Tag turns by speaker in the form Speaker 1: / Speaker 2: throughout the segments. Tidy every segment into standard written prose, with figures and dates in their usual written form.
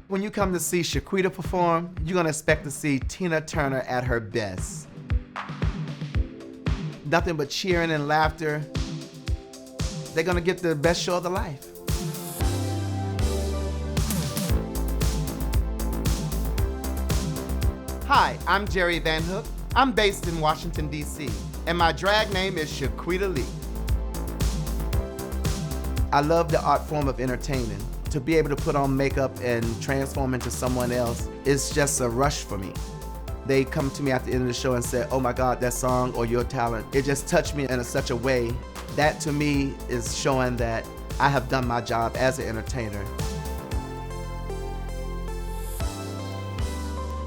Speaker 1: When you come to see Shi Queeta perform, you're gonna expect to see Tina Turner at her best. Nothing but cheering and laughter. They're gonna get the best show of their life. Hi, I'm Jerry Van Hook. I'm based in Washington, D.C., and my drag name is Shi Queeta Lee. I love the art form of entertaining. To be able to put on makeup and transform into someone else is just a rush for me. They come to me at the end of the show and say, oh my God, that song or your talent, it just touched me in such a way. That to me is showing that I have done my job as an entertainer.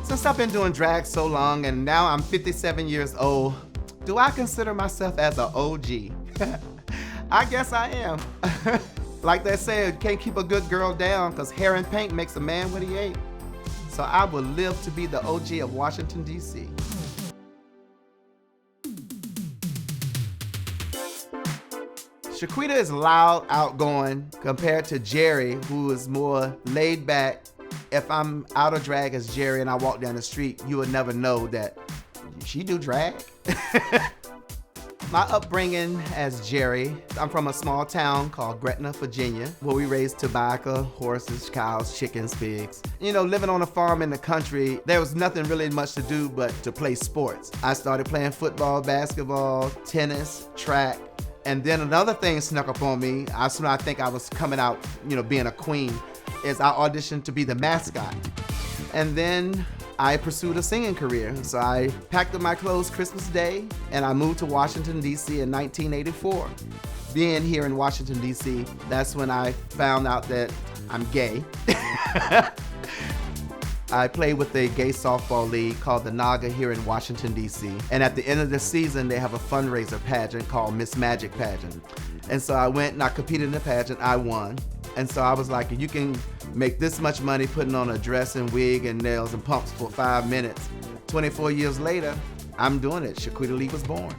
Speaker 1: Since I've been doing drag so long and now I'm 57 years old, do I consider myself as an OG? I guess I am. Like they say, you can't keep a good girl down because hair and paint makes a man what he ain't. So I will live to be the OG of Washington, D.C. Shi Queeta is loud, outgoing, compared to Jerry, who is more laid back. If I'm out of drag as Jerry and I walk down the street, you would never know that she do drag. My upbringing as Jerry, I'm from a small town called Gretna, Virginia, where we raise tobacco, horses, cows, chickens, pigs. You know, living on a farm in the country, there was nothing really much to do but to play sports. I started playing football, basketball, tennis, track, and then another thing snuck up on me. I think I was coming out, being a queen, is I auditioned to be the mascot. And then I pursued a singing career. So I packed up my clothes Christmas Day and I moved to Washington, D.C. in 1984. Being here in Washington, D.C., that's when I found out that I'm gay. I play with a gay softball league called the Naga here in Washington, D.C. And at the end of the season, they have a fundraiser pageant called Miss Magic Pageant. And so I went and I competed in the pageant, I won. And so I was like, you can make this much money putting on a dress and wig and nails and pumps for 5 minutes. 24 years later, I'm doing it. Shi Queeta Lee was born.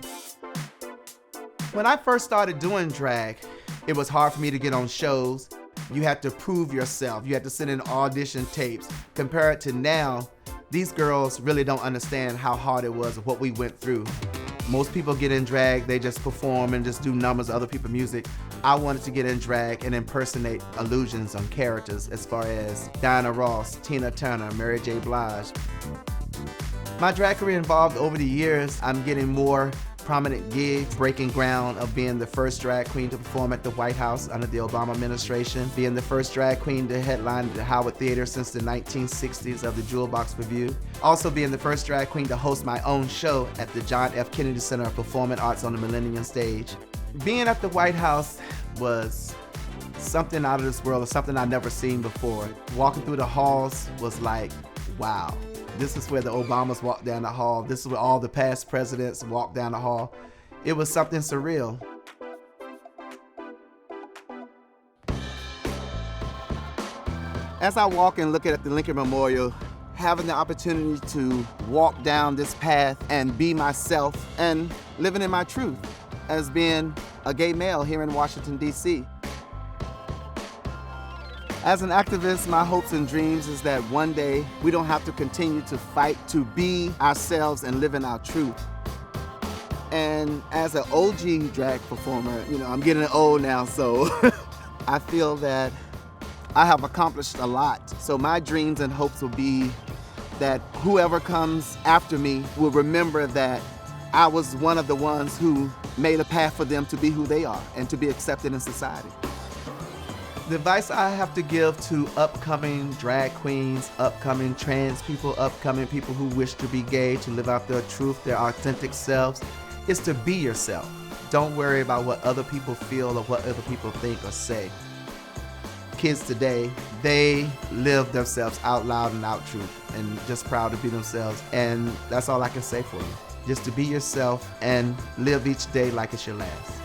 Speaker 1: When I first started doing drag, it was hard for me to get on shows. You had to prove yourself. You had to send in audition tapes. Compare it to now, these girls really don't understand how hard it was, what we went through. Most people get in drag, they just perform and just do numbers of other people's music. I wanted to get in drag and impersonate illusions on characters as far as Diana Ross, Tina Turner, Mary J. Blige. My drag career involved over the years, I'm getting more prominent gigs, breaking ground of being the first drag queen to perform at the White House under the Obama administration, being the first drag queen to headline the Howard Theater since the 1960s of the Jewel Box Revue, also being the first drag queen to host my own show at the John F. Kennedy Center of Performing Arts on the Millennium Stage. Being at the White House was something out of this world, something I'd never seen before. Walking through the halls was like, wow. This is where the Obamas walked down the hall. This is where all the past presidents walked down the hall. It was something surreal. As I walk and look at the Lincoln Memorial, having the opportunity to walk down this path and be myself and living in my truth as being a gay male here in Washington, D.C. As an activist, my hopes and dreams is that one day we don't have to continue to fight to be ourselves and live in our truth. And as an OG drag performer, I'm getting old now, so I feel that I have accomplished a lot. So my dreams and hopes will be that whoever comes after me will remember that I was one of the ones who made a path for them to be who they are and to be accepted in society. The advice I have to give to upcoming drag queens, upcoming trans people, upcoming people who wish to be gay, to live out their truth, their authentic selves, is to be yourself. Don't worry about what other people feel or what other people think or say. Kids today, they live themselves out loud and out truth and just proud to be themselves. And that's all I can say for you. Just to be yourself and live each day like it's your last.